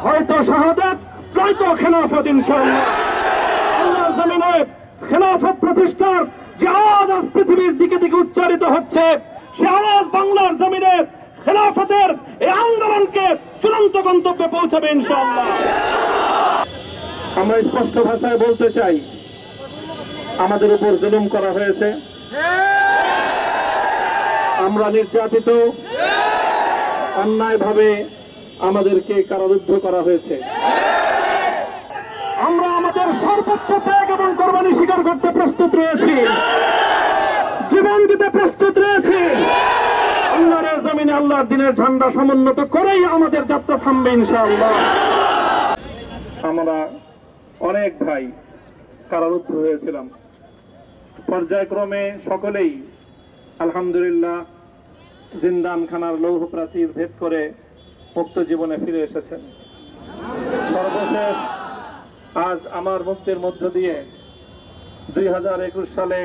হয়তো শাহাদাত নয়তো খেলাফত ইনশাআল্লাহ। আল্লাহর জমিনে খেলাফত প্রতিষ্ঠার যে আওয়াজ আজ পৃথিবীর দিকে দিকে উচ্চারিত হচ্ছে, সে আওয়াজ বাংলার জমিনে খেলাফতের এই আন্দোলনকে চূড়ান্ত গন্তব্যে পৌঁছাবে ইনশাআল্লাহ। আমরা স্পষ্ট ভাষায় বলতে চাই, আমাদের উপর জুলুম করা হয়েছে, আমরা নির্যাতিত, অন্যায়ভাবে আমাদেরকে কারারুদ্ধ করা হয়েছে। আমরা আমাদের সর্বোচ্চ ত্যাগ এবং কোরবানি স্বীকার করতে প্রস্তুত রয়েছি, জীবন দিতে প্রস্তুত রয়েছি। আল্লাহর জমিনে আল্লাহর দিনের ঝান্ডা সমুন্নত করেই আমাদের যাত্রা থামবে ইনশাআল্লাহ। আমরা অনেক ভাই কারারুদ্ধ হয়েছিলাম, পর্যায়ক্রমে সকলেই আলহামদুলিল্লাহ জিন্দানখানার লৌহ প্রাচীর ভেদ করে মুক্ত জীবনে ফিরে এসেছেন। সর্বশেষ আজ আমার মুক্তির মধ্য দিয়ে 2021 সালে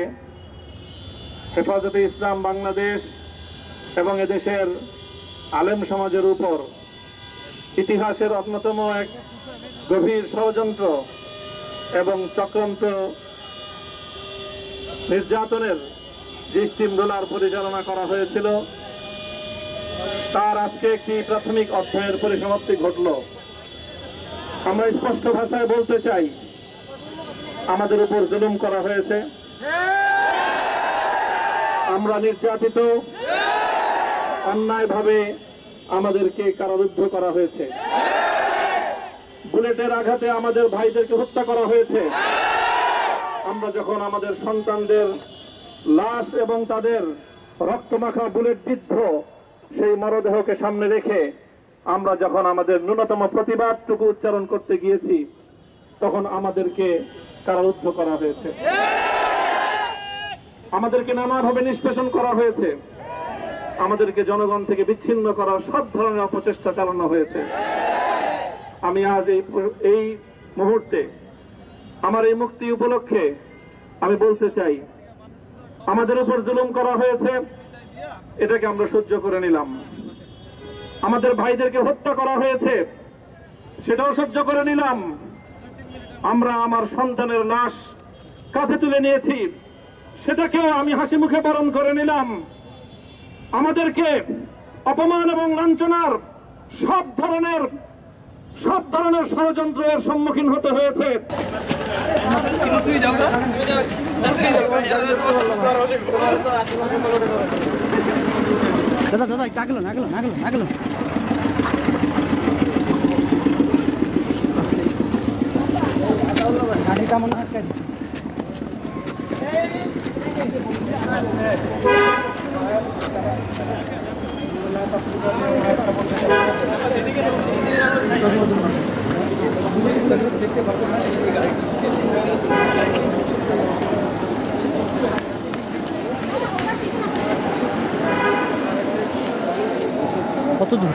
হেফাজতে ইসলাম বাংলাদেশ এবং এদেশের আলেম সমাজের উপর ইতিহাসের অন্যতম এক গভীর ষড়যন্ত্র এবং চক্রান্ত নির্যাতনের যে স্টিমরোলার পরিচালনা করা হয়েছিল, তার আজকে একটি প্রাথমিক অধ্যায়ের পরিসমাপ্তি ঘটল। আমরা স্পষ্ট ভাষায় বলতে চাই, আমাদের উপর জুলুম করা হয়েছে, আমরা নির্যাতিত, অন্যায়ভাবে আমাদেরকে কারারুদ্ধ করা হয়েছে, বুলেটের আঘাতে আমাদের ভাইদেরকে হত্যা করা হয়েছে। আমরা যখন আমাদের সন্তানদের লাশ এবং তাদের রক্তমাখা বুলেট বিদ্ধ সেই মরদেহকে সামনে রেখে আমরা যখন আমাদের ন্যূনতম প্রতিবাদটুকু উচ্চারণ করতে গিয়েছি, তখন আমাদেরকে কারারুদ্ধ করা হয়েছে, আমাদেরকে নানাভাবে নিষ্পেষণ করা হয়েছে, আমাদেরকে জনগণ থেকে বিচ্ছিন্ন করার সব ধরনের অপচেষ্টা চালানো হয়েছে। আমি আজ এই মুহূর্তে আমার এই মুক্তি উপলক্ষে আমি বলতে চাই, আমাদের উপর জুলুম করা হয়েছে, এটাকে আমরা সহ্য করে নিলাম। আমাদের ভাইদেরকে হত্যা করা হয়েছে, সেটাও সহ্য করে নিলাম। আমরা আমার সন্তানের লাশ কাঁধে তুলে নিয়েছি, সেটাকেও আমি হাসি মুখে বরণ করে নিলাম। আমাদেরকে অপমান এবং লাঞ্ছনার সব ধরনের ষড়যন্ত্রের সম্মুখীন হতে হয়েছে। দাদা দাদা আগলো আগলো আগলো আগলো গাড়িটা মনে হয় কত দূর